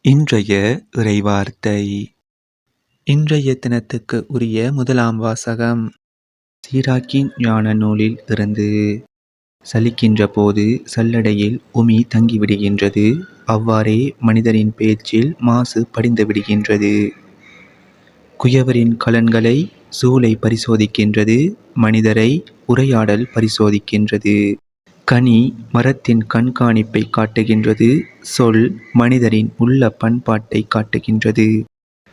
இன்றைய இறைவார்த்தை. இன்றைய தினத்துக்கு உரிய முதலாம் வாசகம் சீராக்கின் ஞான நூலில் இருந்து. சலிக்கின்ற போது சல்லடையில் உமி தங்கிவிடுகின்றது, அவ்வாறே மனிதரின் பேச்சில் மாசு படிந்து விடுகின்றது. குயவரின் கலன்களை சூளை பரிசோதிக்கின்றது, மனிதரை உரையாடல் பரிசோதிக்கின்றது. கனி மரத்தின் கண்காணிப்பை காட்டுகின்றது, சொல் மனிதரின் உள்ள பண்பாட்டை காட்டுகின்றது.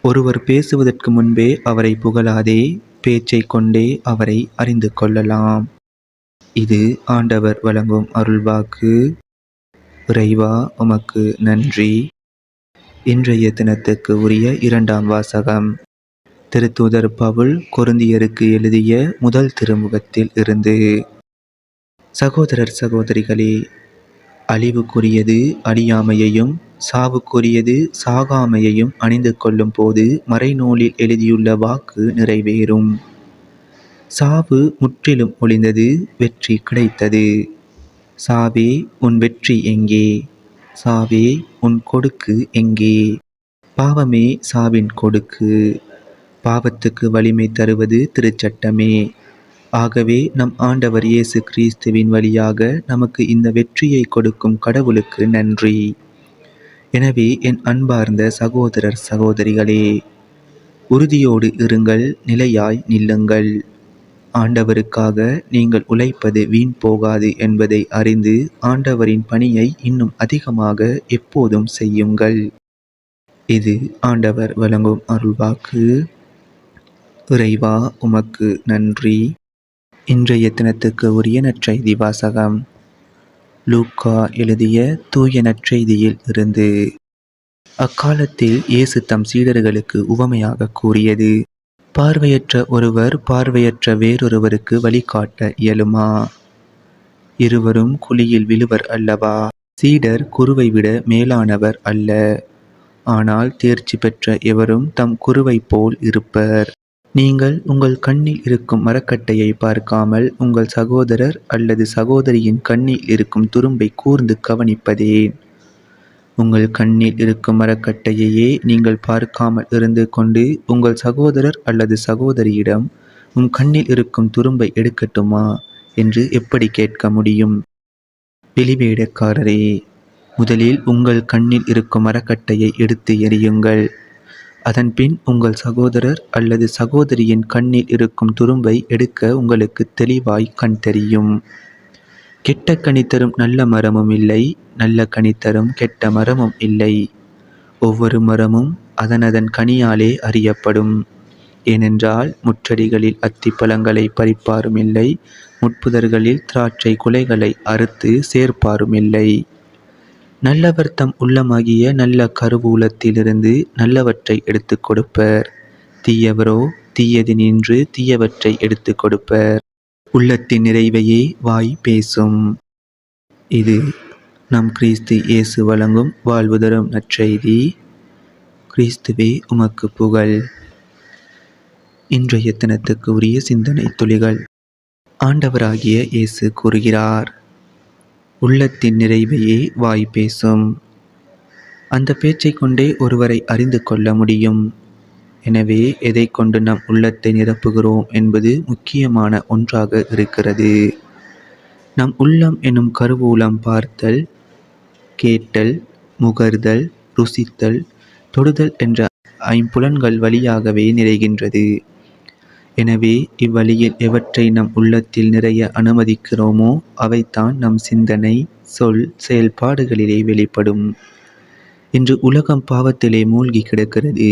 ஒருவர் பேசுவதற்கு முன்பே அவரை புகழாதே, பேச்சை கொண்டே அவரை அறிந்து கொள்ளலாம். இது ஆண்டவர் வழங்கும் அருள்வாக்கு. இறைவா உமக்கு நன்றி. இன்றைய தினத்துக்கு உரிய இரண்டாம் வாசகம் திருத்தூதர் பவுல் கொரிந்தியருக்கு எழுதிய முதல் திருமுகத்தில் இருந்து. சகோதரர் சகோதரிகளே, அழிவுக்குரியது அழியாமையையும் சாவுக்குரியது சாகாமையையும் அணிந்து கொள்ளும் போது மறைநூலில் எழுதியுள்ள வாக்கு நிறைவேறும். சாவு முற்றிலும் ஒழிந்தது, வெற்றி கிடைத்தது. சாவே உன் வெற்றி எங்கே? சாவே உன் கொடுக்கு எங்கே? பாவமே சாவின் கொடுக்கு. பாவத்துக்கு வலிமை தருவது திருச்சட்டமே. ஆகவே நம் ஆண்டவர் இயேசு கிறிஸ்துவின் வழியாக நமக்கு இந்த வெற்றியை கொடுக்கும் கடவுளுக்கு நன்றி. எனவே என் அன்பார்ந்த சகோதரர் சகோதரிகளே, உறுதியோடு இருங்கள், நிலையாய் நில்லுங்கள். ஆண்டவருக்காக நீங்கள் உழைப்பது வீண் போகாது என்பதை அறிந்து ஆண்டவரின் பணியை இன்னும் அதிகமாக எப்போதும் செய்யுங்கள். இது ஆண்டவர் வழங்கும் அருள்வாக்கு. இறைவா உமக்கு நன்றி. இன்றைய தினத்துக்கு உரிய நற்செய்தி வாசகம் லூக்கா எழுதிய தூய நற்செய்தியில் இருந்து. அக்காலத்தில் இயேசு தம் சீடர்களுக்கு உவமையாக கூறியது: பார்வையற்ற ஒருவர் பார்வையற்ற வேறொருவருக்கு வழிகாட்ட இயலுமா? இருவரும் குழியில் விழுவர் அல்லவா? சீடர் குருவை விட மேலானவர் அல்ல, ஆனால் தேர்ச்சி பெற்ற எவரும் தம் குருவை போல் இருப்பர். நீங்கள் உங்கள் கண்ணில் இருக்கும் மரக்கட்டையை பார்க்காமல் உங்கள் சகோதரர் அல்லது சகோதரியின் கண்ணில் இருக்கும் துரும்பை கூர்ந்து கவனிப்பதேன்? உங்கள் கண்ணில் இருக்கும் மரக்கட்டையையே நீங்கள் பார்க்காமல் இருந்து கொண்டு உங்கள் சகோதரர் அல்லது சகோதரியிடம் உன் கண்ணில் இருக்கும் துரும்பை எடுக்கட்டுமா என்று எப்படி கேட்க முடியும்? வெளிவேடக்காரரே, முதலில் உங்கள் கண்ணில் இருக்கும் மரக்கட்டையை எடுத்து எறியுங்கள். அதன்பின் உங்கள் சகோதரர் அல்லது சகோதரியின் கண்ணில் இருக்கும் துரும்பை எடுக்க உங்களுக்கு தெளிவாய் கண் தெரியும். கெட்ட கனி தரும் நல்ல மரமும் இல்லை, நல்ல கனி தரும் கெட்ட மரமும் இல்லை. ஒவ்வொரு மரமும் அதனதன் கனியாலே அறியப்படும். ஏனென்றால் முற்றடிகளில் அத்திப்பழங்களை பறிப்பாரும் இல்லை, முட்புதர்களில் திராட்சை குலைகளை அறுத்து சேர்ப்பாரும் இல்லை. நல்லவர் தம் உள்ளமாகிய நல்ல கருவூலத்திலிருந்து நல்லவற்றை எடுத்து கொடுப்பர். தீயவரோ தீயதினின்று தீயவற்றை எடுத்து கொடுப்பர். உள்ளத்தின் நிறைவையே வாய் பேசும். இது நம் கிறிஸ்து இயேசு வழங்கும் வாழ்வு தரும் நற்செய்தி. கிறிஸ்துவே உமக்கு புகழ். இன்றைய தினத்துக்கு உரிய சிந்தனை துளிகள். ஆண்டவராகிய இயேசு கூறுகிறார்: உள்ளத்தின் நிறைவையே வாய் பேசும். அந்த பேச்சை கொண்டே ஒருவரை அறிந்து கொள்ள முடியும். எனவே எதை கொண்டு நம் உள்ளத்தை நிரப்புகிறோம் என்பது முக்கியமான ஒன்றாக இருக்கிறது. நம் உள்ளம் எனும் கருவூலம் பார்த்தல், கேட்டல், முகர்தல், ருசித்தல், தொடுதல் என்ற ஐம்புலன்கள் வழியாகவே நிறைகின்றது. எனவே இவ்வழியில் எவற்றை நம் உள்ளத்தில் நிறைய அனுமதிக்கிறோமோ அவைதான் நம் சிந்தனை, சொல், செயல்பாடுகளிலே வெளிப்படும். இன்று உலகம் பாவத்திலே மூழ்கி கிடக்கிறது.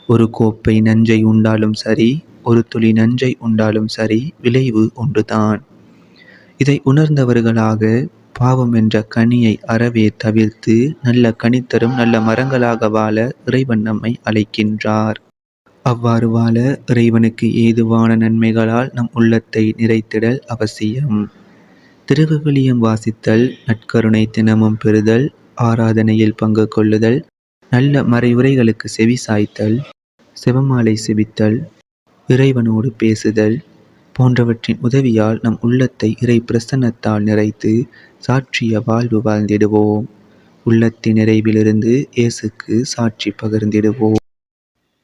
ஒரு கோப்பை நஞ்சை உண்டாலும் சரி, ஒரு துளி நஞ்சை உண்டாலும் சரி, விளைவு ஒன்றுதான். இதை உணர்ந்தவர்களாக பாவம் என்ற கனியை அறவே தவிர்த்து நல்ல கனித்தரும் நல்ல மரங்களாக வாழ இறைவன் நம்மை அழைக்கின்றார். அவ்வாறு வாழ இறைவனுக்கு ஏதுவான நன்மைகளால் நம் உள்ளத்தை நிறைத்திடல் அவசியம். திருவிவிலியம் வாசித்தல், நற்கருணை தினமும் பெறுதல், ஆராதனையில் பங்கு கொள்ளுதல், நல்ல மறைவுரைகளுக்கு செவி சாய்த்தல், செபமாலை செபித்தல், இறைவனோடு பேசுதல் போன்றவற்றின் உதவியால் நம் உள்ளத்தை இறை பிரசன்னத்தால் நிறைத்து சாட்சிய வாழ்வு வாழ்ந்திடுவோம். உள்ளத்தின் நிறைவிலிருந்து இயேசுக்கு சாட்சி பகிர்ந்திடுவோம்.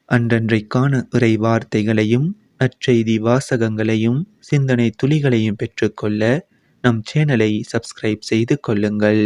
அன்றன்றைக்கான இறை வார்த்தைகளையும் நற்செய்தி வாசகங்களையும் சிந்தனை துளிகளையும் பெற்றுக்கொள்ள நம் சேனலை சப்ஸ்கிரைப் செய்து கொள்ளுங்கள்.